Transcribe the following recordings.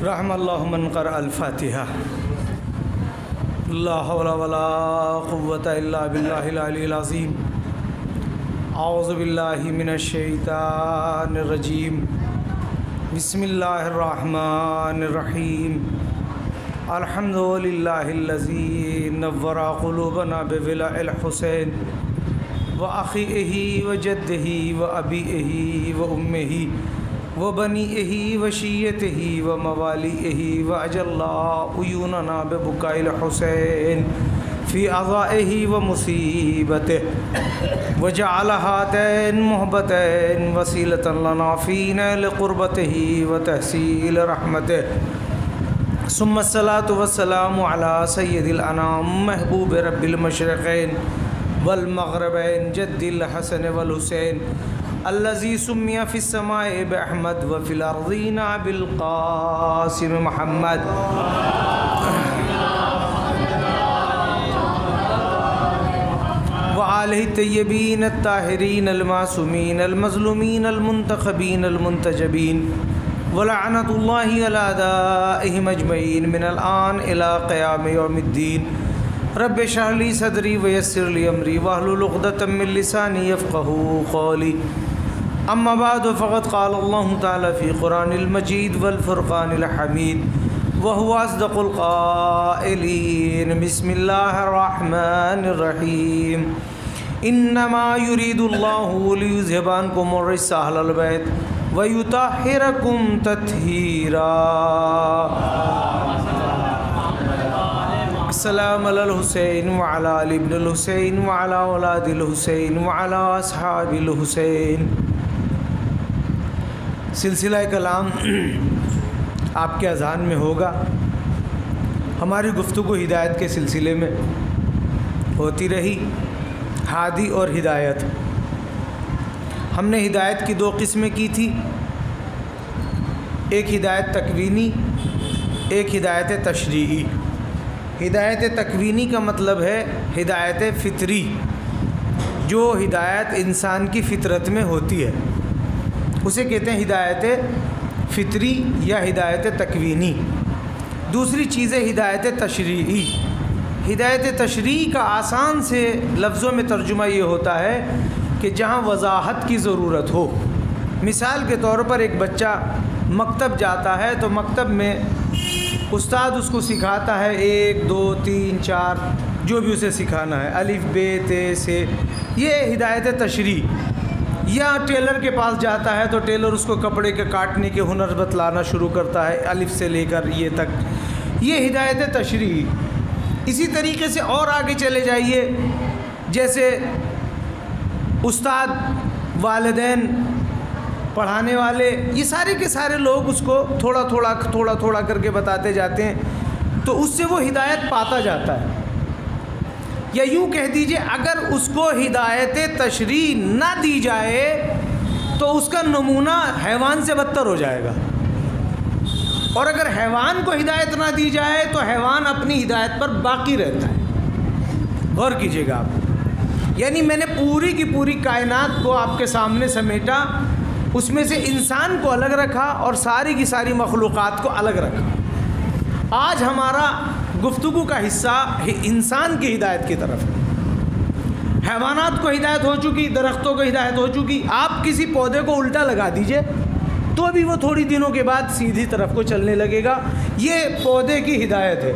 रहमल्लाहु मन क़रा अल-फ़ातिहा। ला हौला वला क़ुव्वता इल्ला बिल्लाहिल अलिय्यिल अज़ीम। औज़ु बिल्लाहि मिनश शैतानिर रजीम। बिस्मिल्लाहिर रहमानिर रहीम। अल्हम्दुलिल्लाहिल्लज़ी नव्वरा क़ुलूबना बिविलाइल हुसैन व अख़ीही व जद्दिही व अबीही व उम्मिही व बनीही व शीयतिही व मवालीही व अजल्ला उयूनना बिबुकाइल हुसैन फ़ी अज़ाइही व मुसीबतिही व जअल हातैन मुहब्बतैन वसीलतन लना फ़ी नैल क़ुर्बतिही व तहसील रहमतिही। सुम्मा अस्सलातु वस्सलामु अला सय्यिदिल अनाम महबूब रब्बिल मशरिक़ैन वल मग़रिबैन जद्दिल हसन वल हुसैन अल्लज़ी सुम्मिया फ़िस समाए बिअहमद व फ़िल अर्ज़ीना बिल क़ासिम मुहम्मद। व आलिहि तय्यबीन अत्ताहिरीन अल-मासूमीन अल-मज़लूमीन अल-मुंतख़बीन अल-मुंतजबीन व लअनतुल्लाहि अला अदाइहिम अजमईन मिनल आन इला क़याम यौमिद्दीन। रब्बि इश्रह ली सदरी व यस्सिर ली अमरी वहलुल उक़दतम मिन लिसानी यफ़क़हू क़ौली। अम्मा बअद फ़क़द क़ाल अल्लाहु तआला फ़ी क़ुरानिल मजीद वल फ़ुरक़ानिल हमीद व हुवा अस्दक़ुल क़ाइलीन। बिस्मिल्लाहिर रहमानिर रहीम। इन्नमा युरीदुल्लाहु लियुज़हिबा अन्कुमुर रिज्सा अहलल बैत व युतहिरकुम तत्हीरा। अस्सलामु अलल हुसैन व अला अली इब्नुल हुसैन व अला औलादिल हुसैन व अला अस्हाबिल हुसैन। सिलसिला कलाम आपके अज़ान में होगा। हमारी गुफ्तगू हिदायत के सिलसिले में होती रही, हादी और हिदायत। हमने हिदायत की दो किस्में की थी, एक हिदायत तकवीनी, एक हिदायत तशरीई। हिदायत तकवीनी का मतलब है हिदायत फ़ितरी, जो हिदायत इंसान की फ़ितरत में होती है, उसे कहते हैं हिदायत फ़ितरी या हिदायत तकवीनी। दूसरी चीज़ है हिदायत तशरीई। हिदायत तशरीई का आसान से लफ्ज़ों में तर्जुमा ये होता है कि जहाँ वज़ाहत की ज़रूरत हो। मिसाल के तौर पर एक बच्चा मकतब जाता है तो मकतब में उस्ताद उसको सिखाता है 1 2 3 4 जो भी उसे सिखाना है, अलिफ बे ते से, ये हिदायत तशरी। या टेलर के पास जाता है तो टेलर उसको कपड़े के काटने के हुनर बतलाना शुरू करता है, अलिफ से लेकर ये तक, ये हिदायत तशरी। इसी तरीके से और आगे चले जाइए, जैसे उस्ताद, वालिदैन, पढ़ाने वाले, ये सारे के सारे लोग उसको थोड़ा थोड़ा करके बताते जाते हैं, तो उससे वो हिदायत पाता जाता है। या यूँ कह दीजिए, अगर उसको हिदायत तशरी ना दी जाए तो उसका नमूना हैवान से बदतर हो जाएगा, और अगर हैवान को हिदायत ना दी जाए तो हैवान अपनी हिदायत पर बाकी रहता है। गौर कीजिएगा आप, यानी मैंने पूरी की पूरी कायनात को आपके सामने समेटा, उसमें से इंसान को अलग रखा और सारी की सारी मखलूक़ात को अलग रखा। आज हमारा गुफ्तगू का हिस्सा इंसान की हिदायत की तरफ है। हैवानात को हिदायत हो चुकी, दरख्तों को हिदायत हो चुकी। आप किसी पौधे को उल्टा लगा दीजिए तो भी वो थोड़ी दिनों के बाद सीधी तरफ को चलने लगेगा, ये पौधे की हिदायत है।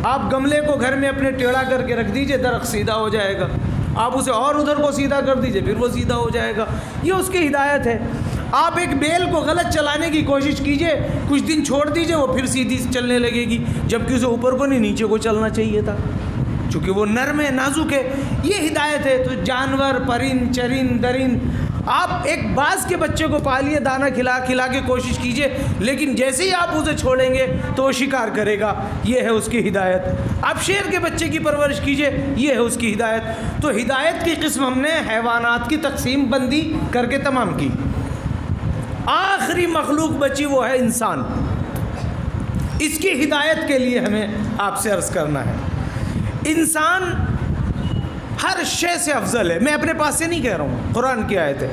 आप गमले को घर में अपने टेढ़ा करके रख दीजिए, दरख्त सीधा हो जाएगा। आप उसे और उधर को सीधा कर दीजिए, फिर वो सीधा हो जाएगा, ये उसकी हिदायत है। आप एक बेल को गलत चलाने की कोशिश कीजिए, कुछ दिन छोड़ दीजिए, वो फिर सीधी चलने लगेगी, जबकि उसे ऊपर को नहीं नीचे को चलना चाहिए था, चूँकि वो नर्म है, नाजुक है। ये हिदायत है। तो जानवर, परिंद, चरिंद, दरिंद, आप एक बाज़ के बच्चे को पालिए, दाना खिला खिला के कोशिश कीजिए, लेकिन जैसे ही आप उसे छोड़ेंगे तो वो शिकार करेगा, ये है उसकी हिदायत। आप शेर के बच्चे की परवरिश कीजिए, ये है उसकी हिदायत। तो हिदायत की किस्म हमने हैवानात की तकसीम बंदी करके तमाम की। आखिरी मखलूक बची वो है इंसान। इसकी हिदायत के लिए हमें आपसे अर्ज़ करना है, इंसान हर शय से अफजल है। मैं अपने पास से नहीं कह रहा हूँ, कुरान की आयत है।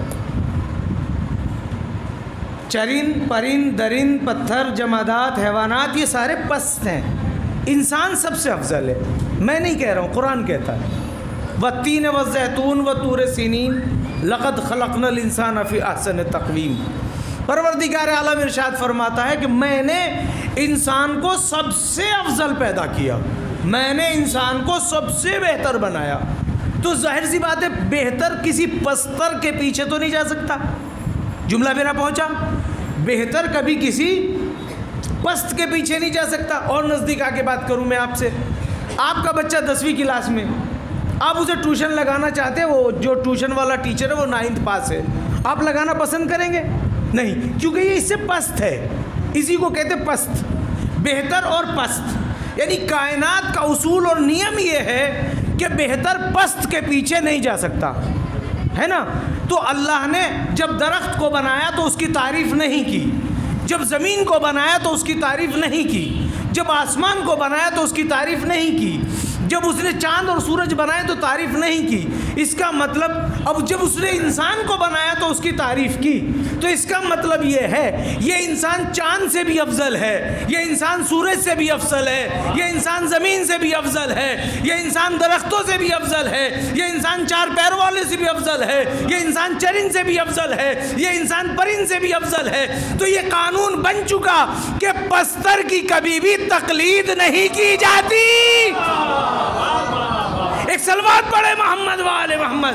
चरिन, परिंद, दरिंद, पत्थर, जमादात, हैवानात, ये सारे पस्त हैं। इंसान सबसे अफजल है। मैं नहीं कह रहा हूँ, कुरान कहता है। वत्तीन व ज़ैतून व तूर सीनीन लक़द खलक़नल इंसान फ़ी अहसन तक़वीम। परवरदिगार आलम इरशाद फरमाता है कि मैंने इंसान को सबसे अफजल पैदा किया, मैंने इंसान को सबसे बेहतर बनाया। तो जाहिर सी बात है, बेहतर किसी पस्तर के पीछे तो नहीं जा सकता। जुमला मेरा पहुंचा? बेहतर कभी किसी पस्त के पीछे नहीं जा सकता। और नज़दीक आके बात करूं मैं आपसे, आपका बच्चा 10वीं क्लास में, आप उसे ट्यूशन लगाना चाहते हैं, वो जो ट्यूशन वाला टीचर है वो 9th पास है, आप लगाना पसंद करेंगे? नहीं, क्योंकि ये इससे पस्त है। इसी को कहते पस्त, बेहतर और पस्त। यानी कायनात का उसूल और नियम ये है कि बेहतर पस्त के पीछे नहीं जा सकता, है ना। तो अल्लाह ने जब दरख्त को बनाया तो उसकी तारीफ़ नहीं की, जब ज़मीन को बनाया तो उसकी तारीफ़ नहीं की, जब आसमान को बनाया तो उसकी तारीफ़ नहीं की, जब उसने चांद और सूरज बनाए तो तारीफ़ नहीं की। इसका मतलब, अब जब उसने इंसान को बनाया तो उसकी तारीफ़ की। तो इसका मतलब ये है, ये इंसान चांद से भी अफजल है, ये इंसान सूरज से भी अफजल है, ये इंसान ज़मीन से भी अफजल है, ये इंसान दरख्तों से भी अफजल है, ये इंसान 4 पैर वाले से भी अफजल है, ये इंसान चरिंद से भी अफजल है, ये इंसान परिंद से भी अफजल है। तो ये कानून बन चुका कि पस्तर की कभी भी तकलीद नहीं की जाती। एक सलवात पढ़े मोहम्मद वाले मोहम्मद।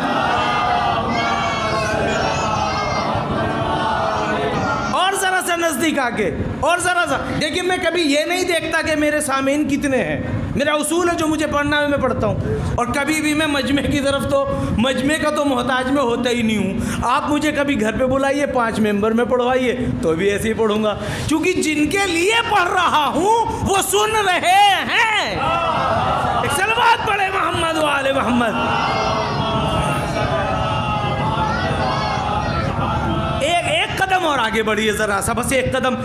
और जरा सा नजदीक आके, और जरा सा देखिए, मैं कभी ये नहीं देखता कि मेरे सामीन कितने हैं। मेरा उसूल है, जो मुझे पढ़ना है मैं पढ़ता हूँ। और कभी भी मैं मजमे की तरफ, तो मजमे का तो मोहताज में होता ही नहीं हूँ। आप मुझे कभी घर पे बुलाइए, 5 मेंबर में पढ़वाइए, तो भी ऐसे ही पढ़ूंगा, क्योंकि जिनके लिए पढ़ रहा हूँ वो सुन रहे हैं। एक सलवात पढ़े मोहम्मद वाले मोहम्मद। एक कदम और आगे बढ़िए जरा सा, बस एक कदम।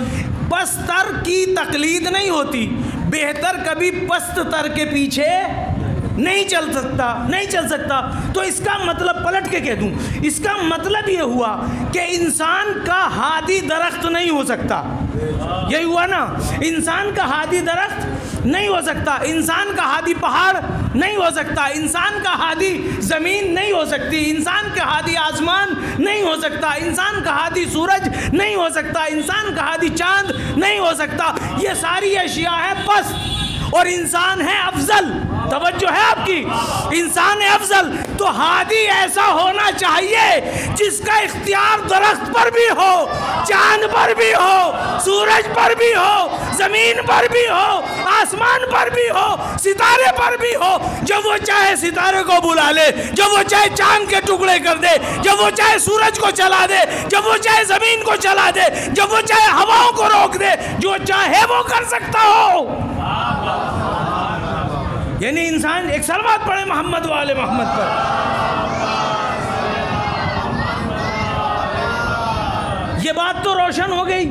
पस्तर की तकलीद नहीं होती, बेहतर कभी पस्त तर के पीछे नहीं चल सकता, नहीं चल सकता। तो इसका मतलब, पलट के कह दूं, इसका मतलब ये हुआ कि इंसान का हादी दरख्त नहीं हो सकता। यही हुआ ना, इंसान का हादी दरख्त नहीं हो सकता, इंसान का हादी पहाड़ नहीं हो सकता, इंसान का हादी ज़मीन नहीं हो सकती, इंसान का हादी आसमान नहीं हो सकता, इंसान का हादी सूरज नहीं हो सकता, इंसान का हादी चांद नहीं हो सकता। ये सारी अशिया है पस्त, और इंसान है अफजल। तवज्जो है आपकी? इंसान है अफजल। तो हादी ऐसा होना चाहिए जिसका इख्तियार दरख्त पर भी हो, चांद पर भी हो, सूरज पर भी हो, जमीन पर भी हो, आसमान पर भी हो, सितारे पर भी हो। जब वो चाहे सितारे को बुला ले, जब वो चाहे चांद के टुकड़े कर दे, जब वो चाहे सूरज को चला दे, जब वो चाहे जमीन को चला दे, जब वो चाहे हवाओं को रोक दे, जो चाहे वो कर सकता हो। यानी इंसान, एक सलवात पढ़े मोहम्मद वाले मोहम्मद पर। ये बात तो रोशन हो गई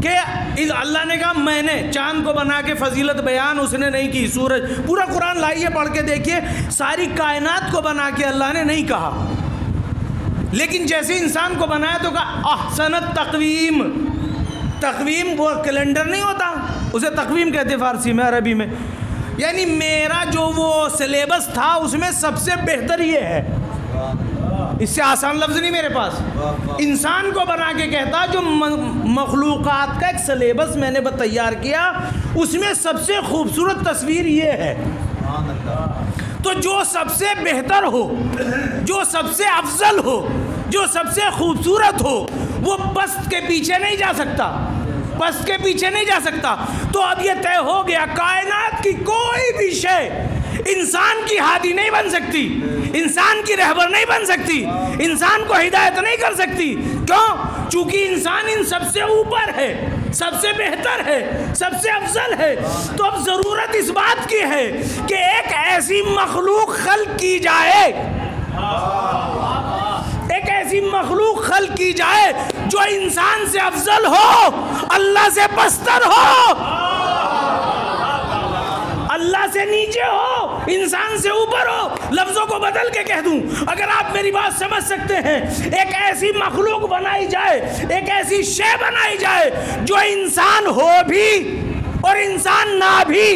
कि अल्लाह ने कहा मैंने चांद को बना के, फजीलत बयान उसने नहीं की। सूरज, पूरा कुरान लाइए पढ़ के देखिए, सारी कायनात को बना के अल्लाह ने नहीं कहा। लेकिन जैसे इंसान को बनाया तो कहा अहसनत तक़वीम। तक़वीम वो कैलेंडर नहीं होता, उसे तक़वीम कहते फारसी में, अरबी में। यानी मेरा जो वो सिलेबस था उसमें सबसे बेहतर ये है। इससे आसान लफ्ज़ नहीं मेरे पास। इंसान को बना के कहता, जो मखलूक़ात का एक सिलेबस मैंने तैयार किया उसमें सबसे खूबसूरत तस्वीर ये है। तो जो सबसे बेहतर हो, जो सबसे अफजल हो, जो सबसे खूबसूरत हो, वो पस्त के पीछे नहीं जा सकता, पस्त के पीछे नहीं जा सकता। तो अब ये तय हो गया, कायनात की कोई भी शय इंसान की हादी नहीं बन सकती, इंसान की रहबर नहीं बन सकती, इंसान को हिदायत नहीं कर सकती। क्यों? चूंकि इंसान इन सबसे ऊपर है, सबसे बेहतर है, सबसे अफजल है। तो अब ज़रूरत इस बात की है कि एक ऐसी मखलूक खल्क की जाए, एक ऐसी मखलूक खल्क की जाए जो इंसान से अफजल हो, अल्लाह से बस्तर हो, अल्लाह से नीचे हो, इंसान से ऊपर हो। लफ्जों को बदल के कह दूं, अगर आप मेरी बात समझ सकते हैं, एक ऐसी मखलूक बनाई जाए, एक ऐसी शय बनाई जाए जो इंसान हो भी और इंसान ना भी,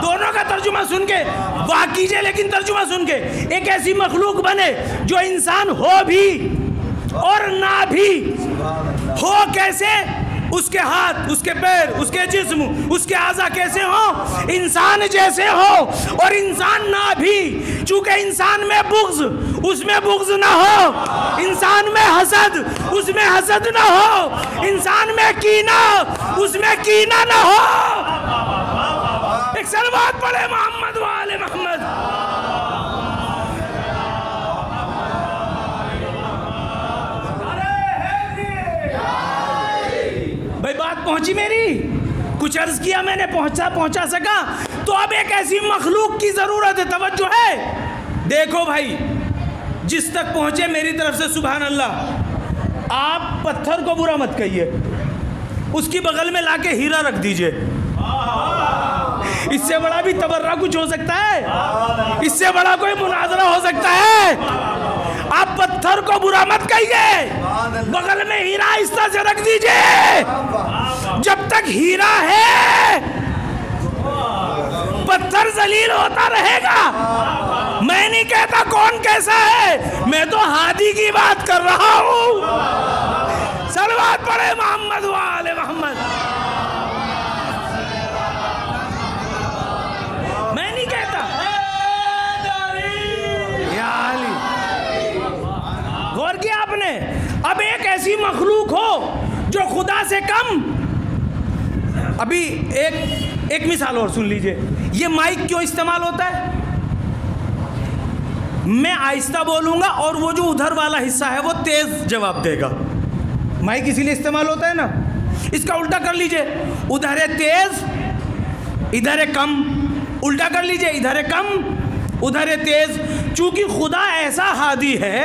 दोनों का तर्जुमा सुन के वाह कीजिए, लेकिन तर्जुमा सुन के, एक ऐसी मखलूक बने जो इंसान हो भी और ना भी। हो कैसे? उसके हाथ, उसके पैर, उसके जिस्म, उसके आज़ा कैसे हो? इंसान जैसे हो, और इंसान ना भी। चूंकि इंसान में बुग़्ज़, उसमें बुग़्ज़ ना हो, इंसान में हसद, उसमें हसद ना हो, इंसान में कीना, उसमें कीना ना हो। एक सलवात पढ़े मोहम्मद वाले मोहम्मद। भाई बात पहुंची मेरी? कुछ अर्ज किया मैंने, पहुंचा सका? तो अब एक ऐसी मखलूक की जरूरत है, तवज्जो है। देखो भाई, जिस तक पहुंचे मेरी तरफ से सुभान अल्लाह। आप पत्थर को बुरा मत कहिए, उसकी बगल में लाके हीरा रख दीजिए। इससे बड़ा भी तबर्रा कुछ हो सकता है? इससे बड़ा कोई मुनाजरा हो सकता है? आप पत्थर को बुरा मत कहिए, बगल में हीरा इस तरह से रख दीजिए। जब तक हीरा है, पत्थर जलील होता रहेगा। मैं नहीं कहता कौन कैसा है, मैं तो हादी की बात कर रहा हूं। सलवात पढ़े मोहम्मद वाले मोहम्मद। मैं नहीं कहता, गौर किया आपने? अब एक ऐसी मखलूक हो जो खुदा से कम। अभी एक मिसाल और सुन लीजिए। ये माइक क्यों इस्तेमाल होता है? मैं आहिस्ता बोलूंगा और वो जो उधर वाला हिस्सा है वो तेज जवाब देगा। माइक इसीलिए इस्तेमाल होता है ना। इसका उल्टा कर लीजिए, उधर है तेज, इधर है कम। उल्टा कर लीजिए, इधर है कम, उधर है तेज। चूंकि खुदा ऐसा हादी है,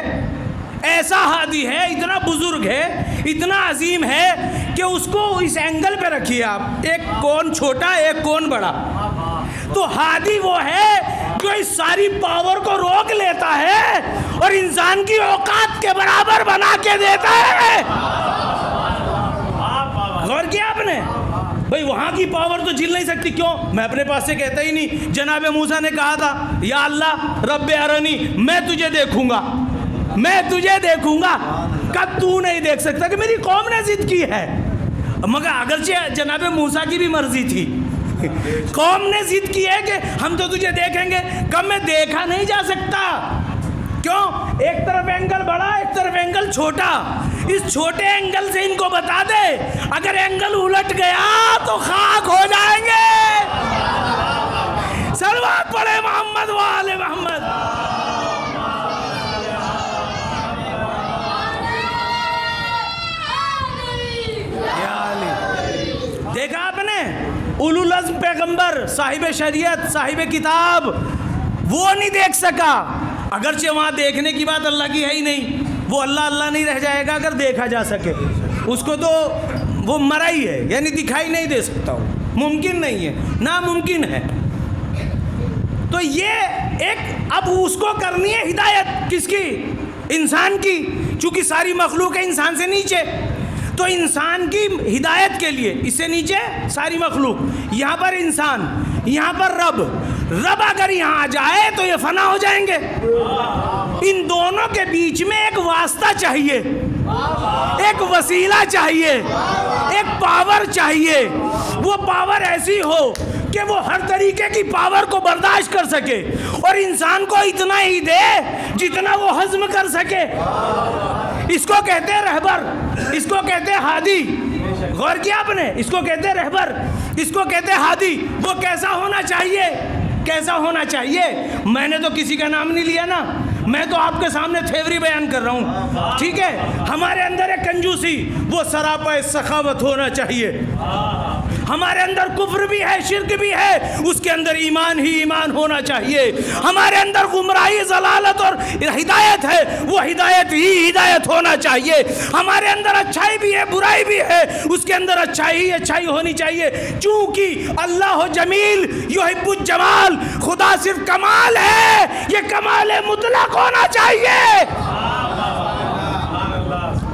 ऐसा हादी है, इतना बुजुर्ग है, इतना अजीम है कि उसको इस एंगल पे रखिए आप, एक कौन छोटा एक कौन बड़ा। तो हादी वो है जो इस सारी पावर को रोक लेता है और इंसान की औकात के बराबर बना के देता है। गौर किया आपने? भाई वहां की पावर तो झेल नहीं सकती। क्यों? मैं अपने पास से कहता ही नहीं। जनाब मूसा ने कहा था, या अल्लाह रब्बे अरनी, मैं तुझे देखूंगा, मैं तुझे देखूंगा। कब तू नहीं देख सकता? कि मेरी कौम ने जिद की है। मगर अगरचे जनाब मूसा की भी मर्जी थी, कौम ने जिद की है कि हम तो तुझे देखेंगे। कब में देखा नहीं जा सकता। क्यों? एक तरफ एंगल बड़ा, एक तरफ एंगल छोटा। इस छोटे एंगल से इनको बता दे, अगर एंगल उलट गया तो खाक हो जाएंगे। सलवात पढ़े मोहम्मद वाले मोहम्मद। देखा आपने? उलुल अज़्म पैगंबर, साहिब शरीयत, साहिब किताब, वो नहीं देख सका। अगरचे वहाँ देखने की बात अल्लाह की है ही नहीं। वो अल्लाह अल्लाह नहीं रह जाएगा अगर देखा जा सके। उसको तो वो मरा ही है, यानी दिखाई नहीं दे सकता। मुमकिन नहीं है, नामुमकिन है। तो ये एक अब उसको करनी है हिदायत। किसकी? इंसान की। चूंकि सारी मखलूक है इंसान से नीचे, तो इंसान की हिदायत के लिए इससे नीचे सारी मखलूक, यहाँ पर इंसान, यहाँ पर रब। रब अगर यहाँ आ जाए तो ये फना हो जाएंगे। इन दोनों के बीच में एक वास्ता चाहिए, एक वसीला चाहिए, एक पावर चाहिए। वो पावर ऐसी हो कि वो हर तरीके की पावर को बर्दाश्त कर सके और इंसान को इतना ही दे जितना वो हजम कर सके। इसको कहते हैं रहबर, इसको कहते हैं हादी। गौर किया आपने? इसको कहते हैं रहबर, इसको कहते हैं हादी। वो कैसा होना चाहिए? कैसा होना चाहिए? मैंने तो किसी का नाम नहीं लिया ना, मैं तो आपके सामने थेवरी बयान कर रहा हूँ। ठीक है? हमारे अंदर एक कंजूसी, वो सरापा सखावत होना चाहिए। हमारे अंदर कुफ्र भी है, शिर्क भी है, उसके अंदर ईमान ही ईमान होना चाहिए। हमारे अंदर गुमराही, ज़लालत और हिदायत है, वो हिदायत ही हिदायत होना चाहिए। हमारे अंदर अच्छाई भी है, बुराई भी है, उसके अंदर अच्छाई ही अच्छाई होनी चाहिए। चूंकि अल्लाह जमील युहिब्बुज जमाल, खुदा सिर्फ कमाल है, ये कमाल मुतलक होना चाहिए।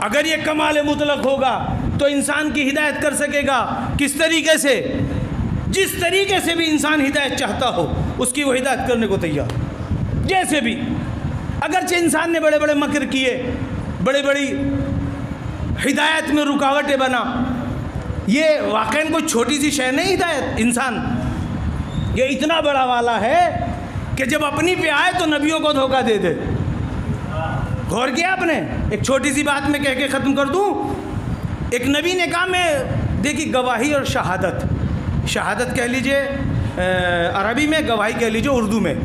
अगर ये कमाल मुतलक होगा तो इंसान की हिदायत कर सकेगा किस तरीके से? जिस तरीके से भी इंसान हिदायत चाहता हो उसकी वो हिदायत करने को तैयार। जैसे भी, अगरचे इंसान ने बड़े बड़े मकर किए, बड़ी बड़ी हिदायत में रुकावटें बना, ये वाकई कोई छोटी सी शय नहीं हिदायत। इंसान ये इतना बड़ा वाला है कि जब अपनी पे आए तो नबियों को धोखा दे दे। गौर किया आपने? एक छोटी सी बात में कह के ख़त्म कर दूं। एक नबी ने कहा, मैं देखिए गवाही और शहादत, शहादत कह लीजिए अरबी में, गवाही कह लीजिए उर्दू में,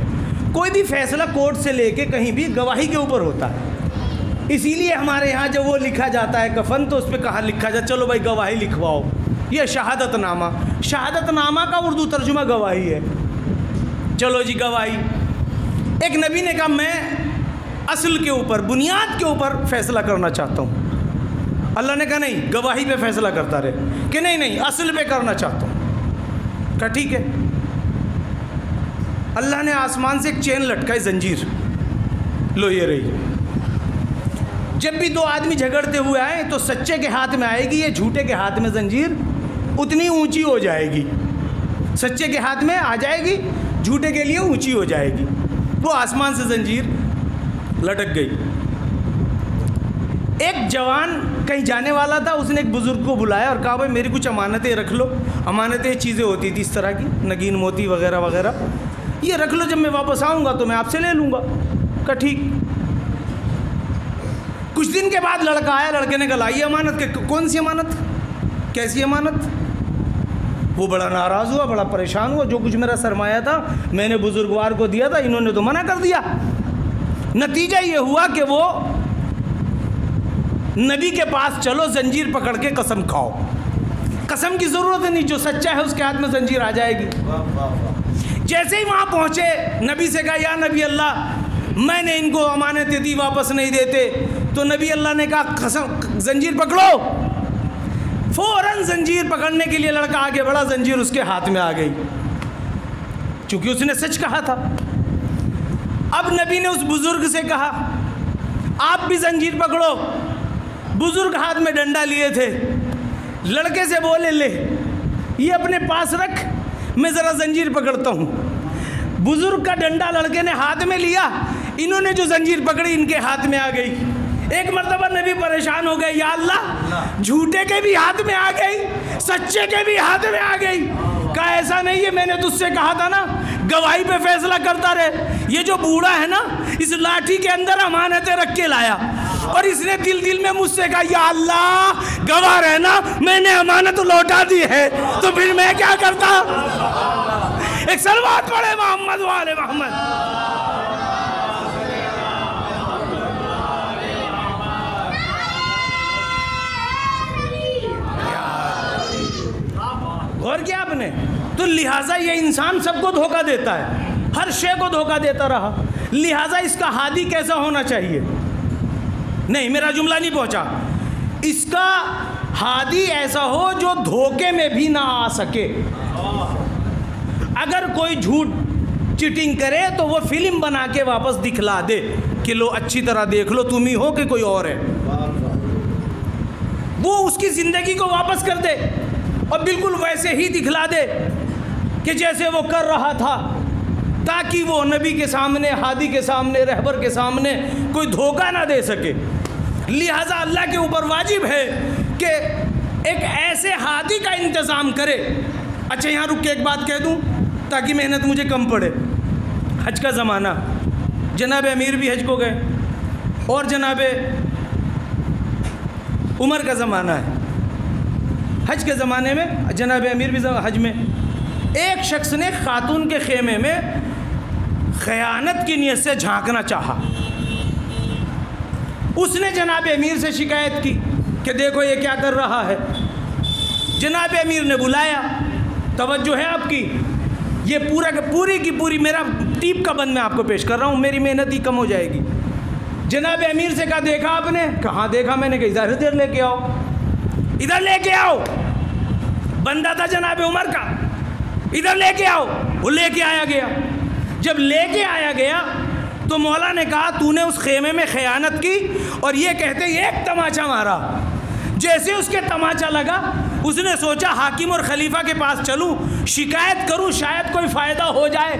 कोई भी फैसला कोर्ट से लेके कहीं भी गवाही के ऊपर होता है। इसीलिए हमारे यहाँ जब वो लिखा जाता है कफन तो उस पर कहा लिखा जाए चलो भाई गवाही लिखवाओ, ये शहादतनामा। शहादतनामा का उर्दू तर्जुमा गवाही है। चलो जी गवाही। एक नबी ने कहा मैं असल के ऊपर, बुनियाद के ऊपर फैसला करना चाहता हूँ। अल्लाह ने कहा नहीं, गवाही पे फैसला करता रहे कि नहीं नहीं असल पे करना चाहता हूँ। कहा ठीक है। अल्लाह ने आसमान से एक चेन लटकाई, जंजीर, लो ये रही। जब भी दो आदमी झगड़ते हुए आए तो सच्चे के हाथ में आएगी, ये झूठे के हाथ में जंजीर उतनी ऊंची हो जाएगी। सच्चे के हाथ में आ जाएगी, झूठे के लिए ऊंची हो जाएगी। वो आसमान से जंजीर लटक गई। एक जवान कहीं जाने वाला था, उसने एक बुज़ुर्ग को बुलाया और कहा भाई मेरी कुछ अमानतें रख लो। अमानतें चीज़ें होती थी इस तरह की, नगीन मोती वगैरह वगैरह, ये रख लो, जब मैं वापस आऊँगा तो मैं आपसे ले लूँगा। कहा ठीक। कुछ दिन के बाद लड़का आया, लड़के ने कहा लाइए अमानत। के कौन सी अमानत, कैसी अमानत? वो बड़ा नाराज़ हुआ, बड़ा परेशान हुआ। जो कुछ मेरा सरमाया था मैंने बुजुर्गवार को दिया था, इन्होंने तो मना कर दिया। नतीजा ये हुआ कि वो नबी के पास चलो, जंजीर पकड़ के कसम खाओ। कसम की ज़रूरत नहीं, जो सच्चा है उसके हाथ में जंजीर आ जाएगी। जैसे ही वहाँ पहुँचे नबी से कहा या नबी अल्लाह मैंने इनको अमानतें दी, वापस नहीं देते। तो नबी अल्लाह ने कहा कसम, जंजीर पकड़ो। फ़ौरन जंजीर पकड़ने के लिए लड़का आगे बढ़ा, जंजीर उसके हाथ में आ गई, चूँकि उसने सच कहा था। अब नबी ने उस बुज़ुर्ग से कहा आप भी जंजीर पकड़ो। बुज़ुर्ग हाथ में डंडा लिए थे। लड़के से बोले ले ये अपने पास रख, मैं ज़रा जंजीर पकड़ता हूँ। बुज़ुर्ग का डंडा लड़के ने हाथ में लिया, इन्होंने जो जंजीर पकड़ी इनके हाथ में आ गई। एक मर्तबा नबी परेशान हो गए, या अल्लाह झूठे के भी हाथ में आ गई, सच्चे के भी हाथ में आ गई। कहा ऐसा नहीं है, मैंने तुझसे कहा था ना गवाही पे फैसला करता रहे। ये जो बूढ़ा है ना, इस लाठी के अंदर अमानतें रख के लाया और इसने दिल दिल में मुझसे कहा या अल्लाह गवाह रहना, मैंने अमानत लौटा दी है, तो फिर मैं क्या करता? एक सलवात पढ़े मोहम्मद वाले मोहम्मद। और क्या आपने? तो लिहाजा ये इंसान सबको धोखा देता है, हर शय को धोखा देता रहा। लिहाजा इसका हादी कैसा होना चाहिए? नहीं, मेरा जुमला नहीं पहुंचा। इसका हादी ऐसा हो जो धोखे में भी ना आ सके। अगर कोई झूठ चीटिंग करे तो वो फिल्म बना के वापस दिखला दे कि लो अच्छी तरह देख लो तुम ही हो कि कोई और है। वो उसकी ज़िंदगी को वापस कर दे और बिल्कुल वैसे ही दिखला दे कि जैसे वो कर रहा था, ताकि वो नबी के सामने, हादी के सामने, रहबर के सामने कोई धोखा ना दे सके। लिहाजा अल्लाह के ऊपर वाजिब है कि एक ऐसे हादी का इंतज़ाम करे। अच्छा यहाँ रुक के एक बात कह दूँ ताकि मेहनत मुझे कम पड़े। हज का ज़माना, जनाब अमीर भी हज को गए और जनाब उमर का ज़माना है। हज के ज़माने में जनाब अमीर भी हज में, एक शख्स ने खातून के खेमे में ख़यानत की नीयत से झांकना चाहा। उसने जनाब अमीर से शिकायत की कि देखो ये क्या कर रहा है। जनाब अमीर ने बुलाया, तवज्जो है आपकी, ये पूरी की पूरी मेरा टीप का बंद मैं आपको पेश कर रहा हूँ, मेरी मेहनत ही कम हो जाएगी। जनाब अमीर से कहा देखा आपने? कहाँ देखा मैंने? कहा इधर लेके आओ, इधर लेके आओ। बंदा था जनाब उमर का, इधर लेके आओ। वो लेके आया गया। जब लेके आया गया तो मौला ने कहा तूने उस खेमे में खयानत की, और ये कहते एक तमाचा मारा। जैसे उसके तमाचा लगा, उसने सोचा हाकिम और खलीफा के पास चलूं, शिकायत करूं, शायद कोई फ़ायदा हो जाए,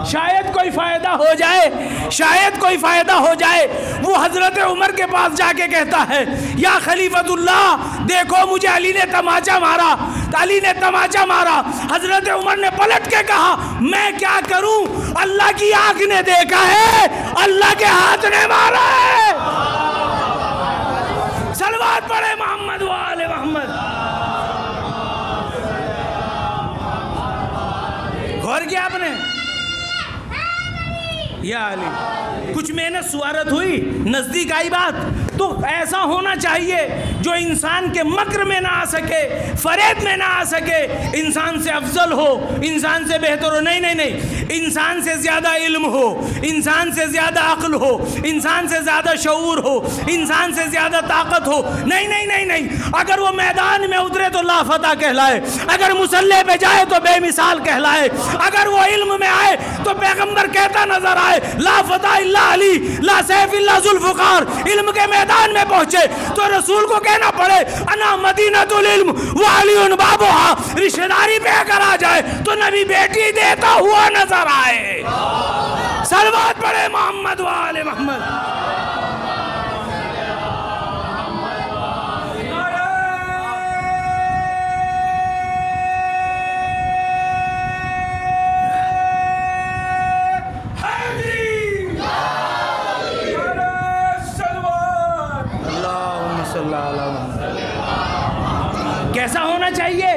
शायद कोई फ़ायदा हो जाए, शायद कोई फ़ायदा हो जाए। वो हज़रत उमर के पास जाके कहता है या खलीफतुल्लाह देखो मुझे अली ने तमाचा मारा, अली ने तमाचा मारा। हज़रत उमर ने पलट के कहा मैं क्या करूं, अल्लाह की आँख ने देखा है, अल्लाह के हाथ ने मारा है। सलवात पढ़े मोहम्मद वाले मोहम्मद। गौर किया आपने? या अली, कुछ मेहनत सुवारत हुई, नज़दीक आई बात। तो ऐसा होना चाहिए जो इंसान के मक्र में ना आ सके, फरेब में ना आ सके, इंसान से अफजल हो, इंसान से बेहतर हो। नहीं नहीं नहीं, इंसान से ज़्यादा इल्म हो, इंसान से ज़्यादा अक्ल हो, इंसान से ज़्यादा शऊर हो, इंसान से ज़्यादा ताकत हो। नहीं नहीं नहीं नहीं, अगर वो मैदान में उतरे तो लाफता कहलाए, अगर मुसल्ले पे जाए तो बेमिसाल कहलाए, अगर वो इल्म में आए तो पैगंबर कहता नजर आए ला फता इल्ला अली ला सैफ इल्ला जुल्फ़िकार। इल्म के मैदान में पहुंचे तो रसूल को कहना पड़े अना मदीनतुल इल्म व अलीउन बाबुहा। रिश्तेदारी पे अगर आ जाए तो नबी बेटी देता हुआ नजर आए। सलवात पढ़े मोहम्मद वाले मोहम्मद। कैसा होना चाहिए?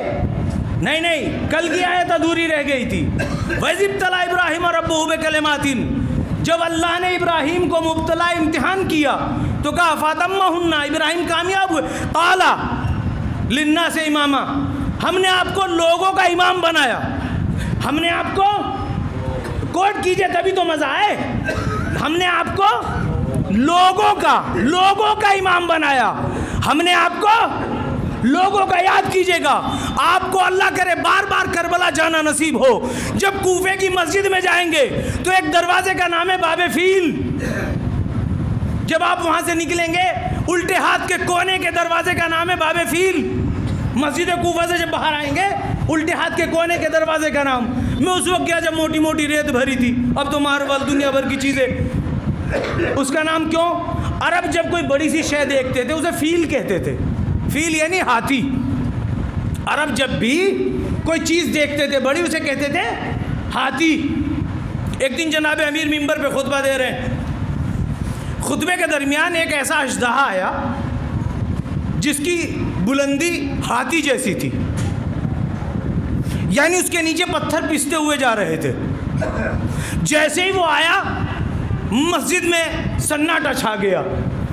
नहीं नहीं, कल की आयत अधूरी रह गई थी। वज़िब तला इब्राहिम और रब्बुहु बिकलिमातिन, जब अल्लाह ने इब्राहिम को मुब्तला इम्तिहान किया तो कहा फातम्माहुन्ना, इब्राहिम कामयाब हुए। काला लिन्ना से इमामा, हमने आपको लोगों का इमाम बनाया, हमने आपको कोट कीजिए तभी तो मज़ा आए, हमने आपको लोगों का इमाम बनाया, हमने आपको लोगों का याद कीजिएगा। आपको अल्लाह करे बार बार करबला जाना नसीब हो। जब कूफे की मस्जिद में जाएंगे तो एक दरवाजे का नाम है बाबे फील। जब आप वहां से निकलेंगे उल्टे हाथ के कोने के दरवाजे का नाम है बाबे फील। मस्जिद कूफा से जब बाहर आएंगे उल्टे हाथ के कोने के दरवाजे का नाम, मैं उस वक्त गया जब मोटी मोटी रेत भरी थी, अब तो मार्बल दुनिया भर की चीज़ें। उसका नाम क्यों? अरब जब कोई बड़ी सी शय देखते थे उसे फील कहते थे। फील यानी हाथी। अरब जब भी कोई चीज़ देखते थे बड़ी, उसे कहते थे हाथी। एक दिन जनाब अमीर मिंबर पे खुतबा दे रहे हैं, खुतबे के दरमियान एक ऐसा अजदहा आया जिसकी बुलंदी हाथी जैसी थी, यानी उसके नीचे पत्थर पिसते हुए जा रहे थे। जैसे ही वो आया मस्जिद में सन्नाटा छा गया,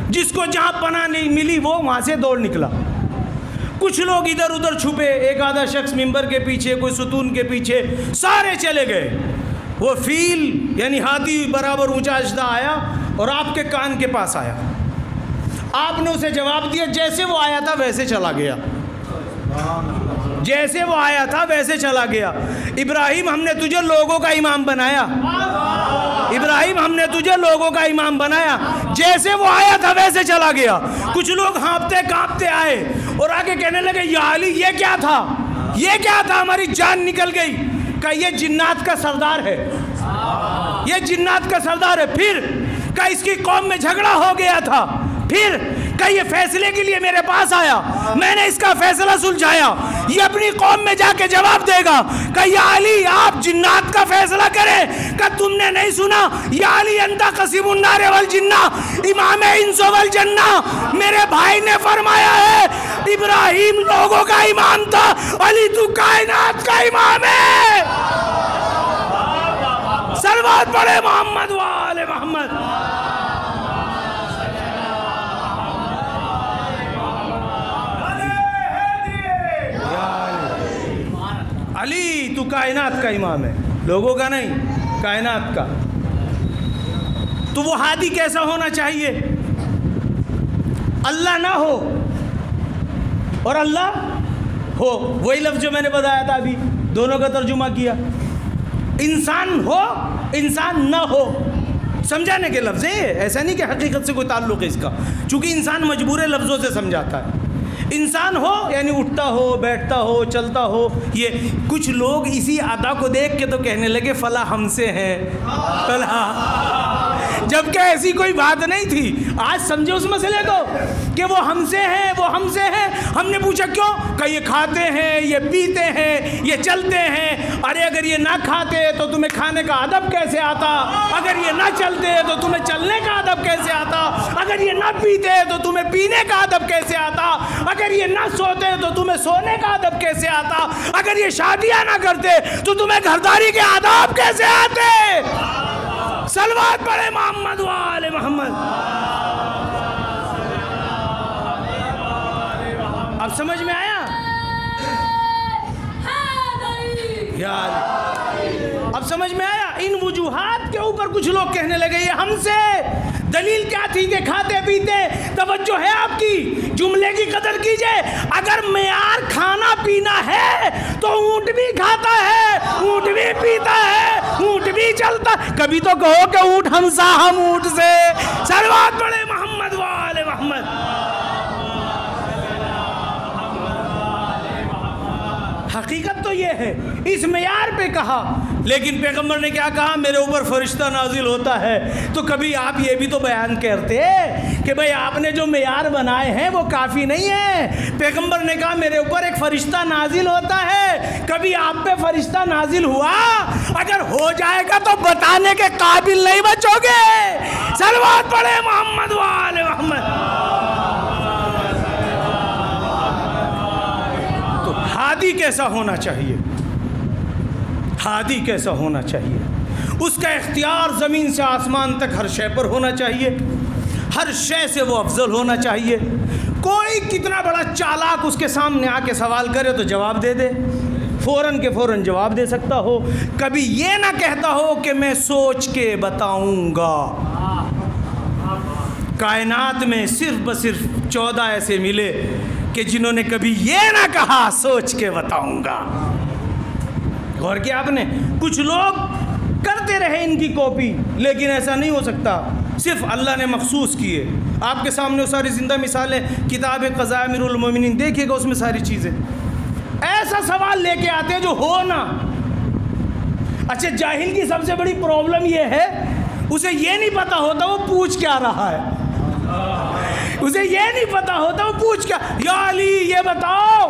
जिसको जहाँ पनाह नहीं मिली वो वहाँ से दौड़ निकला। कुछ लोग इधर उधर छुपे, एक आधा शख्स मिंबर के पीछे, कोई सुतून के पीछे, सारे चले गए। वो फील यानी हाथी बराबर ऊंचा अजदा आया और आपके कान के पास आया। आपने उसे जवाब दिया, जैसे वो आया था वैसे चला गया, जैसे वो आया था वैसे चला गया। इब्राहिम हमने तुझे लोगों का इमाम बनाया, इब्राहिम हमने तुझे लोगों का इमाम बनाया, जैसे वो आया था वैसे चला गया। कुछ लोग हाँपते कांपते आए और आगे कहने लगे या अली ये क्या था, ये क्या था, हमारी जान निकल गई। कहा ये जिन्नात का सरदार है, ये जिन्नात का सरदार है। फिर कहा इसकी कौम में झगड़ा हो गया था, फिर कहा ये फैसले के लिए मेरे पास आया, मैंने इसका फैसला सुलझाया, ये अपनी कौम में जाके जवाब देगा। कहा या अली आप जिन्नात का फैसला करें। कहा तुमने नहीं सुना या अली अंता कसीमुन नारे वल जिन्ना इमाम इंसो वल जन्ना। मेरे भाई ने फरमाया है इब्राहिम लोगों का इमाम था, अली तू कायनात का इमाम है। सलवात पढ़े मोहम्मद वाले मोहम्मद। कायनात का इमाम है, लोगों का नहीं, कायनात का। तो वो हादी कैसा होना चाहिए? अल्लाह ना हो और अल्लाह हो, वही लफ्ज़ जो मैंने बताया था अभी, दोनों का तर्जुमा किया। इंसान हो, इंसान ना हो, समझाने के लफ्ज़ हैं, ऐसा नहीं कि हकीकत से कोई ताल्लुक़ है इसका, चूँकि इंसान मजबूर लफ्ज़ों से समझाता है। इंसान हो यानी उठता हो, बैठता हो, चलता हो। ये कुछ लोग इसी अदा को देख के तो कहने लगे फला हमसे है, फला, जबकि ऐसी कोई बात नहीं थी। आज समझे उस मसले को कि वो हमसे हैं, वो हमसे हैं। हमने पूछा क्यों? कि ये खाते हैं, ये पीते हैं, ये चलते हैं। अरे अगर ये ना खाते तो तुम्हें खाने का अदब कैसे आता? अगर ये ना चलते तो तुम्हें चलने का अदब कैसे आता? अगर ये ना पीते तो तुम्हें पीने का अदब कैसे आता? अगर ये ना सोते तो तुम्हें सोने का अदब कैसे आता? अगर ये शादियां ना करते तो तुम्हें घरदारी के आदाब कैसे आते? सलवात पढ़े मोहम्मद वाले मोहम्मद। अब समझ में आया यार? अब समझ में आया? इन वजूहात के ऊपर कुछ लोग कहने लगे ये हमसे। दलील क्या थी कि खाते पीते? तवज्जो है आपकी? जुमले की कदर कीजिए। अगर मेयार खाना पीना है तो ऊँट भी खाता है, ऊँट भी पीता है, ऊँट भी चलता। कभी तो कहो कि ऊँट हमसा, हम ऊँट से। सलवात पढ़े मोहम्मद वाले मोहम्मद। हकीकत तो ये है, इस मेयार पे कहा। लेकिन पैगंबर ने क्या कहा? मेरे ऊपर फरिश्ता नाजिल होता है। तो कभी आप ये भी तो बयान करते कि भाई आपने जो मेयार बनाए हैं वो काफ़ी नहीं है। पैगंबर ने कहा मेरे ऊपर एक फरिश्ता नाजिल होता है। कभी आप पे फरिश्ता नाजिल हुआ? अगर हो जाएगा तो बताने के काबिल नहीं बचोगे। सलवात पढ़े मोहम्मद वाले मोहम्मद। हादी कैसा होना चाहिए? हादी कैसा होना चाहिए? उसका इख्तियार ज़मीन से आसमान तक हर शय पर होना चाहिए, हर शय से वो अफजल होना चाहिए। कोई कितना बड़ा चालाक उसके सामने आके सवाल करे तो जवाब दे दे, फ़ौरन के फ़ौरन जवाब दे सकता हो। कभी ये ना कहता हो कि मैं सोच के बताऊंगा। कायनात में सिर्फ ब सिर्फ 14 ऐसे मिले कि जिन्होंने कभी ये ना कहा सोच के बताऊंगा। गौर किया आपने? कुछ लोग करते रहे इनकी कॉपी, लेकिन ऐसा नहीं हो सकता। सिर्फ अल्लाह ने मखसूस किए। आपके सामने वो सारी ज़िंदा मिसालें, किताब क़ज़ा अमीरुल मोमिनीन देखिएगा, उसमें सारी चीज़ें ऐसा सवाल लेके आते हैं जो हो ना। अच्छा, जाहिल की सबसे बड़ी प्रॉब्लम ये है, उसे ये नहीं पता होता वो पूछ क्या रहा है। उसे ये नहीं पता होता वो पूछ क्या। या अली ये बताओ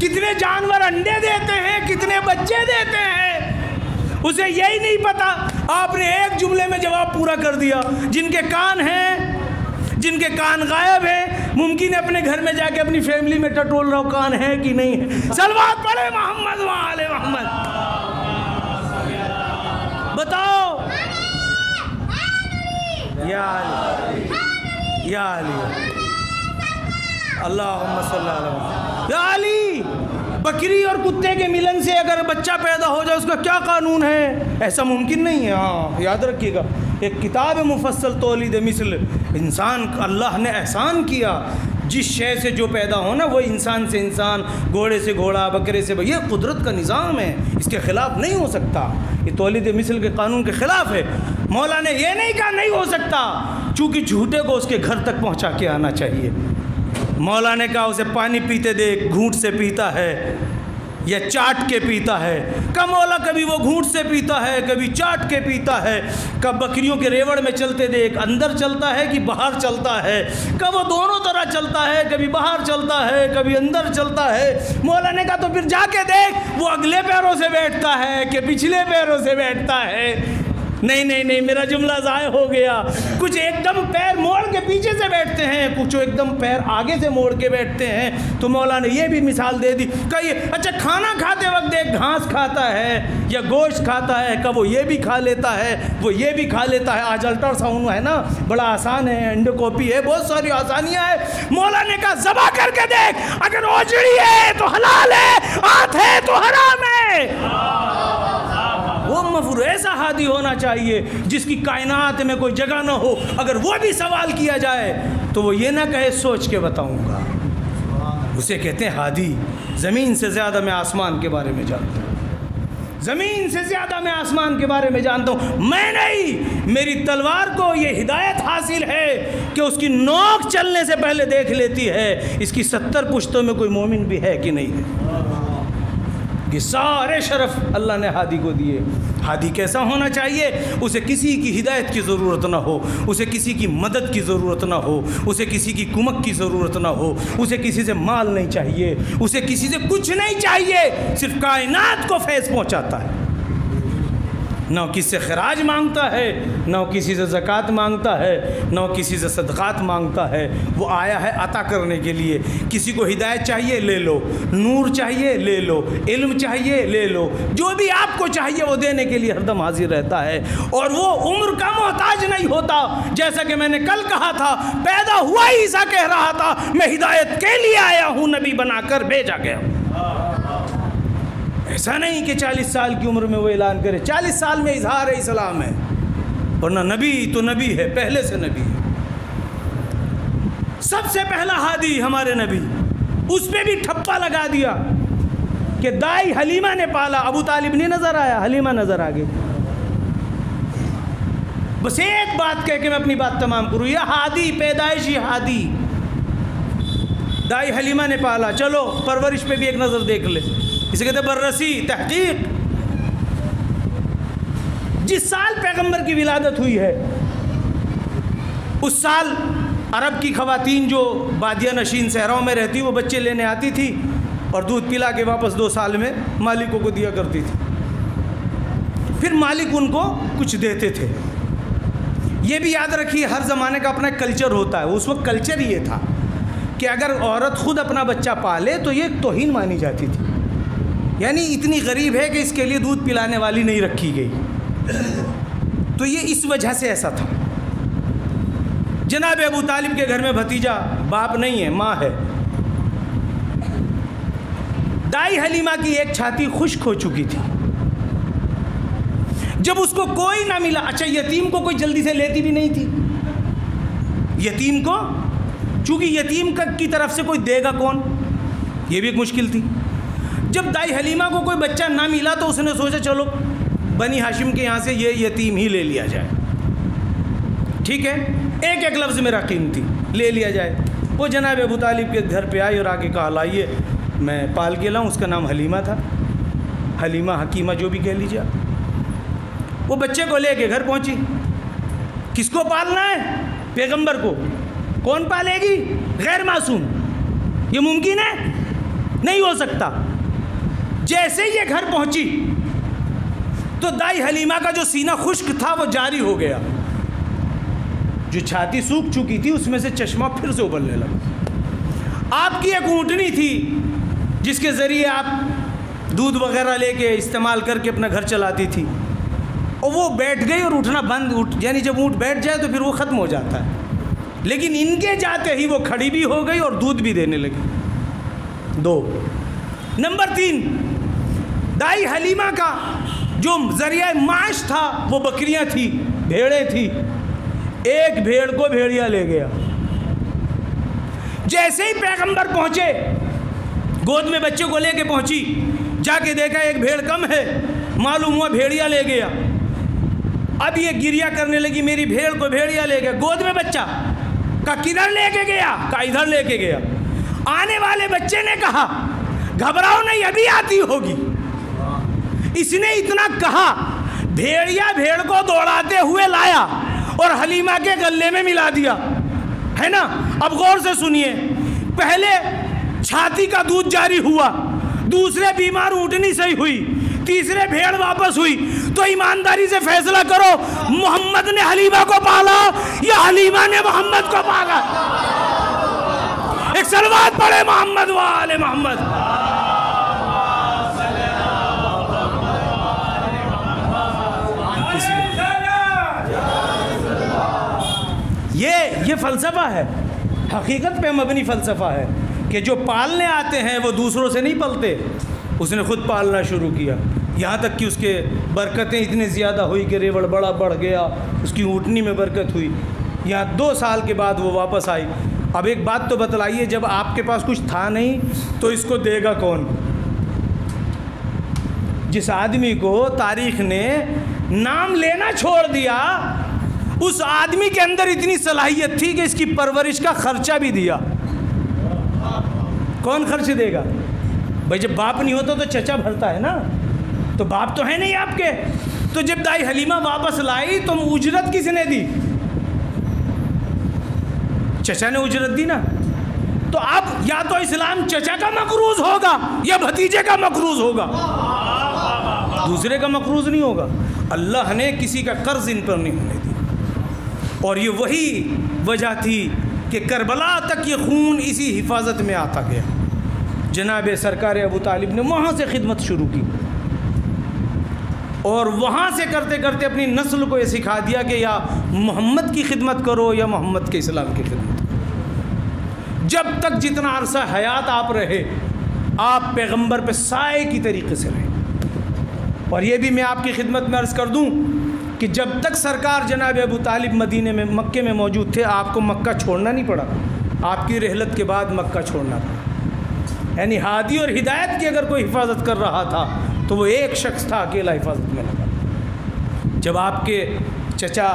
कितने जानवर अंडे देते हैं, कितने बच्चे देते हैं? उसे यही नहीं पता। आपने एक जुमले में जवाब पूरा कर दिया। जिनके कान हैं, जिनके कान गायब हैं, मुमकिन है अपने घर में जाके अपनी फैमिली में टटोल रहा हो कान है कि नहीं है। सलवात पढ़े मोहम्मद वाले मोहम्मद। बताओ या अली, या अली, अल्लाहुम्मा सल्ली अला। या अली, बकरी और कुत्ते के मिलन से अगर बच्चा पैदा हो जाए उसका क्या कानून है? ऐसा मुमकिन नहीं है। हाँ, याद रखिएगा, एक किताब है मुफस्सल तौलीद मिस्ल। इंसान अल्लाह ने एहसान किया, जिस शय से जो पैदा हो ना वो इंसान से इंसान, घोड़े से घोड़ा, बकरे से ये कुदरत का निज़ाम है, इसके ख़िलाफ़ नहीं हो सकता। ये तौलीद मिस्ल के कानून के ख़िलाफ़ है। मौला ने ये नहीं कहा नहीं हो सकता, चूँकि झूठे को उसके घर तक पहुँचा के आना चाहिए। मौला ने कहा उसे पानी पीते देख, घूंट से पीता है या चाट के पीता है। कब मौला कभी वो घूंट से पीता है, कभी चाट के पीता है। कब बकरियों के रेवड़ में चलते देख, अंदर चलता है कि बाहर चलता है। कब वो दोनों तरह चलता है, कभी बाहर चलता है, कभी अंदर चलता है। मौला ने कहा तो फिर जाके देख वो अगले पैरों से बैठता है कि पिछले पैरों से बैठता है। नहीं नहीं नहीं, मेरा जुमला ज़ाय हो गया। कुछ एकदम पैर मोड़ के पीछे से बैठते हैं, कुछ एकदम पैर आगे से मोड़ के बैठते हैं। तो मौला ने ये भी मिसाल दे दी। कहिए अच्छा खाना खाते वक्त एक घास खाता है या गोश्त खाता है, कब वो ये भी खा लेता है, वो ये भी खा लेता है। आज अल्ट्रासाउंड है ना, बड़ा आसान है, एंडोस्कोपी है, बहुत सारी आसानियाँ है। मौला ने कहा ज़बा करके देख, अगर ओजड़ी है तो हलाल है, आंत है तो हराम है। वो मफरूर ऐसा हादी होना चाहिए जिसकी कायनात में कोई जगह ना हो। अगर वो भी सवाल किया जाए तो वो ये ना कहे सोच के बताऊंगा। उसे कहते हैं हादी। ज़मीन से ज़्यादा मैं आसमान के बारे में जानता हूँ, ज़मीन से ज़्यादा मैं आसमान के बारे में जानता हूँ। मैं नहीं, मेरी तलवार को ये हिदायत हासिल है कि उसकी नोक चलने से पहले देख लेती है इसकी 70 पुश्तों में कोई मोमिन भी है कि नहीं है। ये सारे शरफ अल्लाह ने हादी को दिए। हादी कैसा होना चाहिए? उसे किसी की हिदायत की ज़रूरत ना हो, उसे किसी की मदद की ज़रूरत ना हो, उसे किसी की कुमक की ज़रूरत ना हो, उसे किसी से माल नहीं चाहिए, उसे किसी से कुछ नहीं चाहिए, सिर्फ कायनात को फैज़ पहुँचाता है। ना किसी से खराज मांगता है, ना किसी से ज़कात मांगता है, ना किसी से सदक़ात मांगता है। वो आया है अता करने के लिए। किसी को हिदायत चाहिए ले लो, नूर चाहिए ले लो, इल्म चाहिए ले लो, जो भी आपको चाहिए वो देने के लिए हरदम हाजिर रहता है। और वो उम्र का मोहताज नहीं होता। जैसा कि मैंने कल कहा था, पैदा हुआ ही ईसा कह रहा था मैं हिदायत के लिए आया हूँ, नबी बनाकर भेजा गया। ऐसा नहीं कि 40 साल की उम्र में वो ऐलान करे। 40 साल में इजहार इस्लाम है, वरना नबी तो नबी है, पहले से नबी है। सबसे पहला हादी हमारे नबी, उस पर भी ठप्पा लगा दिया कि दाई हलीमा ने पाला। अबू तालिब नहीं नज़र आया, हलीमा नज़र आ गई। बस एक बात कह के मैं अपनी बात तमाम करूँ, यह हादी पैदाइशी हादी दाई हलीमा ने पाला। चलो परवरिश पे भी एक नज़र देख ले। इसे कहते बर्रसी तहकीक। जिस साल पैगंबर की विलादत हुई है उस साल अरब की ख़वातीन जो बादिया नशीन सहराओं में रहती वो बच्चे लेने आती थी और दूध पिला के वापस 2 साल में मालिकों को दिया करती थी। फिर मालिक उनको कुछ देते थे। ये भी याद रखिए हर ज़माने का अपना कल्चर होता है। उस वक्त कल्चर ये था कि अगर औरत ख़ुद अपना बच्चा पाले तो ये तौहीन मानी जाती थी, यानी इतनी गरीब है कि इसके लिए दूध पिलाने वाली नहीं रखी गई। तो ये इस वजह से ऐसा था। जनाब अबू तालिब के घर में भतीजा बाप नहीं है, माँ है। दाई हलीमा की एक छाती खुश्क हो चुकी थी। जब उसको कोई ना मिला, अच्छा यतीम को कोई जल्दी से लेती भी नहीं थी। यतीम को, चूँकि यतीम की तरफ से कोई देगा कौन, ये भी एक मुश्किल थी। जब दाई हलीमा को कोई बच्चा ना मिला तो उसने सोचा चलो बनी हाशिम के यहाँ से ये यतीम ही ले लिया जाए। ठीक है, एक एक लफ्ज़ मेरा कीमती, ले लिया जाए। वो जनाब अबू तालिब के घर पे आई और आके कहा लाइए मैं पाल के लाऊं। उसका नाम हलीमा था, हलीमा हकीमा जो भी कह लीजिए। वो बच्चे को लेके घर पहुंची। किसको पालना है? पैगंबर को। कौन पालेगी? गैर मासूम। ये मुमकिन है? नहीं हो सकता। जैसे ही ये घर पहुंची तो दाई हलीमा का जो सीना खुश्क था वो जारी हो गया। जो छाती सूख चुकी थी उसमें से चश्मा फिर से उबलने लगा। आपकी एक ऊँटनी थी जिसके ज़रिए आप दूध वगैरह लेके इस्तेमाल करके अपना घर चलाती थी, और वो बैठ गई और उठना बंद। यानी जब ऊँट बैठ जाए तो फिर वो ख़त्म हो जाता है। लेकिन इनके जाते ही वो खड़ी भी हो गई और दूध भी देने लगी। 2 नंबर 3, दाई हलीमा का जो ज़रिया माश था वो बकरियां थी, भेड़ें थी। एक भेड़ को भेड़िया ले गया। जैसे ही पैगंबर पहुंचे, गोद में बच्चे को लेके पहुंची, जाके देखा एक भेड़ कम है, मालूम हुआ भेड़िया ले गया। अब ये गिरिया करने लगी, मेरी भेड़ को भेड़िया ले गया। गोद में बच्चा का किधर लेके गया? का इधर लेके गया। आने वाले बच्चे ने कहा घबराओ नहीं, अभी आती होगी। इसने इतना कहा, भेड़िया भेड़ को दौड़ाते हुए लाया और हलीमा के गले में मिला दिया, है ना। अब गौर से सुनिए, पहले छाती का दूध जारी हुआ, दूसरे बीमार ऊँटनी से ही हुई, तीसरे भेड़ वापस हुई। तो ईमानदारी से फैसला करो, मोहम्मद ने हलीमा को पाला या हलीमा ने मोहम्मद को पाला? एक सलवात पढ़े मोहम्मद वाले मोहम्मद। ये फ़लसफ़ा है, हकीकत पे मबनी फ़लसफ़ा है कि जो पालने आते हैं वो दूसरों से नहीं पलते। उसने ख़ुद पालना शुरू किया, यहाँ तक कि उसके बरकतें इतनी ज़्यादा हुई कि रेवड़ बड़ा बढ़ गया, उसकी ऊँटनी में बरकत हुई। यहाँ 2 साल के बाद वो वापस आई। अब एक बात तो बतलाइए, जब आपके पास कुछ था नहीं तो इसको देगा कौन? जिस आदमी को तारीख़ ने नाम लेना छोड़ दिया, उस आदमी के अंदर इतनी सलाहियत थी कि इसकी परवरिश का खर्चा भी दिया। कौन खर्च देगा भाई? जब बाप नहीं होता तो चचा भरता है ना, तो बाप तो है नहीं आपके। तो जब दाई हलीमा वापस लाई तो उजरत किसने दी? चचा ने उजरत दी ना। तो अब या तो इस्लाम चचा का मकरूज होगा या भतीजे का मकरूज होगा, दूसरे का मकरूज नहीं होगा। अल्लाह ने किसी का कर्ज इन पर नहीं होने दिया। और ये वही वजह थी कि करबला तक ये खून इसी हिफाजत में आता गया। जनाब सरकार अबू तालिब ने वहाँ से खिदमत शुरू की और वहाँ से करते करते अपनी नस्ल को ये सिखा दिया कि या मोहम्मद की खिदमत करो या मोहम्मद के इस्लाम की खिदमत करो। जब तक जितना अरसा हयात आप रहे, आप पैगंबर पे साए की तरीके से रहे। और ये भी मैं आपकी खिदमत में अर्ज़ कर दूँ कि जब तक सरकार जनाब अबू तालिब मदीने में मक्के में मौजूद थे, आपको मक्का छोड़ना नहीं पड़ा। आपकी रहलत के बाद मक्का छोड़ना पड़ा। यानी हादी और हिदायत की अगर कोई हिफाजत कर रहा था तो वो एक शख्स था, अकेला हिफाजत में लगा। जब आपके चचा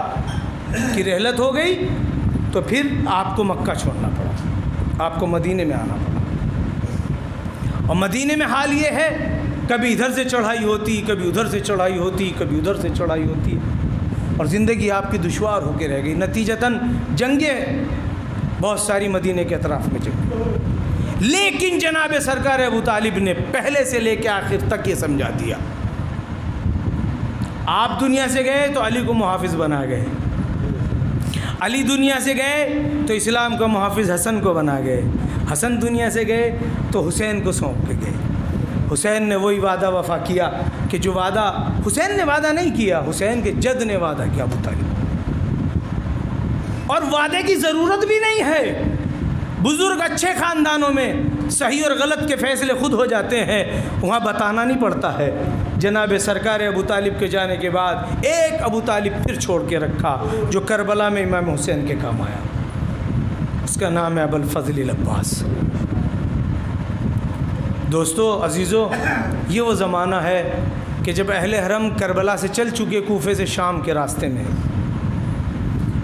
की रहलत हो गई तो फिर आपको मक्का छोड़ना पड़ा, आपको मदीने में आना पड़ा। और मदीने में हाल ये है, कभी इधर से चढ़ाई होती, कभी उधर से चढ़ाई होती, कभी उधर से चढ़ाई होती, और ज़िंदगी आपकी दुश्वार होकर रह गई। नतीजतन जंगें बहुत सारी मदीने के अतराफ़ में चली। लेकिन जनाब सरकार अबू तालिब ने पहले से लेकर आखिर तक ये समझा दिया। आप दुनिया से गए तो अली को मुहाफिज़ बना गए, अली दुनिया से गए तो इस्लाम का मुहाफिज़ हसन को बना गए, हसन दुनिया से गए तो हुसैन को सौंप के गए। हुसैन ने वही वादा वफ़ा किया कि जो वादा हुसैन ने वादा नहीं किया, हुसैन के जद ने वादा किया अबू तालिब। और वादे की ज़रूरत भी नहीं है। बुज़ुर्ग अच्छे ख़ानदानों में सही और गलत के फ़ैसले खुद हो जाते हैं, वहाँ बताना नहीं पड़ता है। जनाब सरकार अबू तालिब के जाने के बाद एक अबू तालिब फिर छोड़ के रखा जो करबला में इमाम हुसैन के काम आया। उसका नाम है अबुल फ़ज़ल अब्बास। दोस्तों अजीज़ों, ये वो ज़माना है कि जब अहले हरम करबला से चल चुके कूफे से शाम के रास्ते में।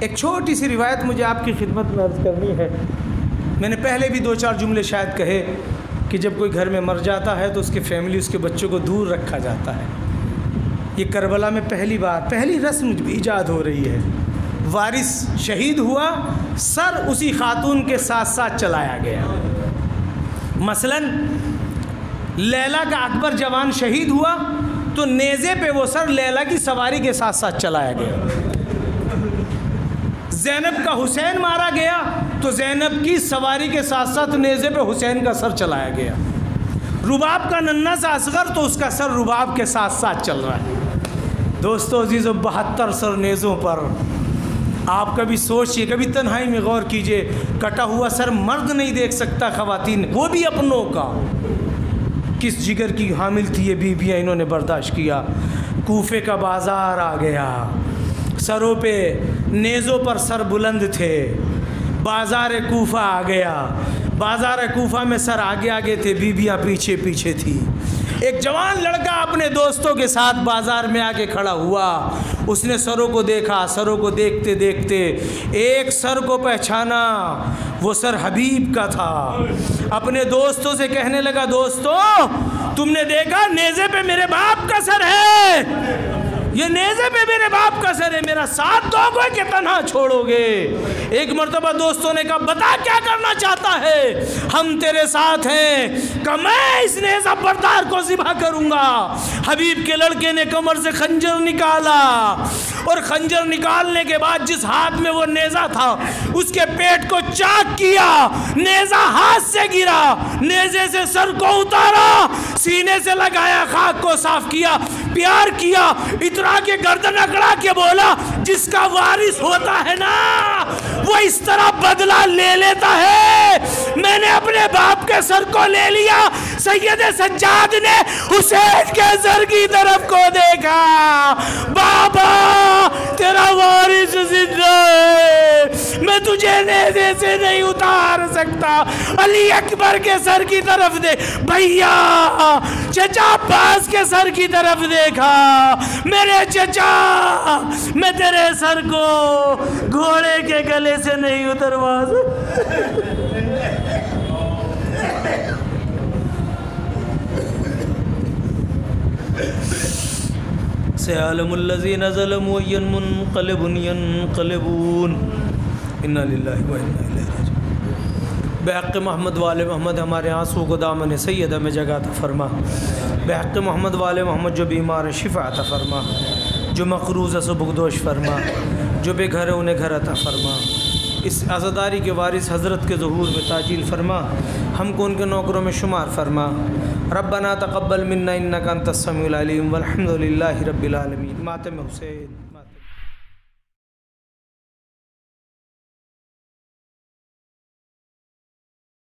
एक छोटी सी रिवायत मुझे आपकी खिदमत में अर्ज़ करनी है। मैंने पहले भी 2-4 जुमले शायद कहे कि जब कोई घर में मर जाता है तो उसके फैमिली, उसके बच्चों को दूर रखा जाता है। ये करबला में पहली बार, पहली रस्म ईजाद हो रही है। वारिस शहीद हुआ, सर उसी खातून के साथ साथ चलाया गया। मसलन लैला का अकबर जवान शहीद हुआ तो नेज़े पे वो सर लैला की सवारी के साथ साथ चलाया गया। ज़ैनब का हुसैन मारा गया तो ज़ैनब की सवारी के साथ साथ नेज़े पे हुसैन का सर चलाया गया। रुबाब का नन्ना सा असगर तो उसका सर रुबाब के साथ साथ चल रहा है। दोस्तों अजीज़ों, 72 सर नेज़ों पर आप कभी सोचिए, कभी तन्हाई में गौर कीजिए। कटा हुआ सर मर्द नहीं देख सकता, ख़वातीन, वो भी अपनों का। किस जिगर की हामिल थी ये बीबियाँ, इन्होंने बर्दाश्त किया। कूफे का बाज़ार आ गया, सरों पे नेज़ों पर सर बुलंद थे। बाज़ार कूफा आ गया, बाज़ार कूफा में सर आगे आगे थे, बीबियाँ पीछे पीछे थी। एक जवान लड़का अपने दोस्तों के साथ बाज़ार में आके खड़ा हुआ। उसने सरों को देखा, सरों को देखते देखते एक सर को पहचाना, वो सर हबीब का था। अपने दोस्तों से कहने लगा, दोस्तों तुमने देखा नेज़े पे मेरे बाप का सर है। ये नेज़े पे मेरे बाप का सर है, मेरा साथ दोगे कि तन्हा छोड़ोगे? एक मर्तबा दोस्तों ने कहा बता क्या करना चाहता है? हम तेरे साथ हैं। कि मैं इस नेज़ा बरदार को ज़िबा करूँगा। हबीब के लड़के ने कमर से खंजर निकाला और खंजर निकालने के बाद जिस हाथ में वो नेज़ा था उसके पेट को चाक किया, नेज़ा हाथ से गिरा, नेज़े से सर को उतारा, सीने से लगाया, खाक को साफ किया, प्यार किया, इतरा के गर्दन अकड़ा के बोला जिसका वारिस होता है ना वो इस तरह बदला ले लेता है। मैंने अपने बाप के सर को ले लिया। सैयद सज्जाद ने हुसैन के सर की तरफ को देखा, बाबा तेरा वारिस जिंदा है, मैं तुझे नेज़े से नहीं उतार सकता। अली अकबर के सर की तरफ दे, भैया चचा अब्बास के सर की तरफ देखा, मेरे चचा मैं तेरे सर को घोड़े के गले से नहीं उतरवा सयालमुल्लज़ीना ज़लमू यन्मुनक़लिबून यन्क़लिबून इन्ना लिल्लाहि व इन्ना इलैहि राजिऊन। बेहक़ मोहम्मद वाले मोहम्मद हमारे आंसू को दामन सैयदा में जगह अता फरमा। बेहक़ मोहम्मद वाले मोहम्मद जो बीमार है शिफ़ा अता फरमा, जो मक़रूज़ है सुबुगदोश फरमा, जो बेघर है उन्हें घर अता फरमा। इस आज़ादारी के वारिस हज़रत के ज़हूर में ताजील फरमा, हमको उनके नौकरों में शुमार फरमा। रब्बना तक़ब्बल मिन्ना इन्नका अंतस समीउल अलीम वल्हम्दुलिल्लाहि रब्बिल आलमीन। मातम हुसैन।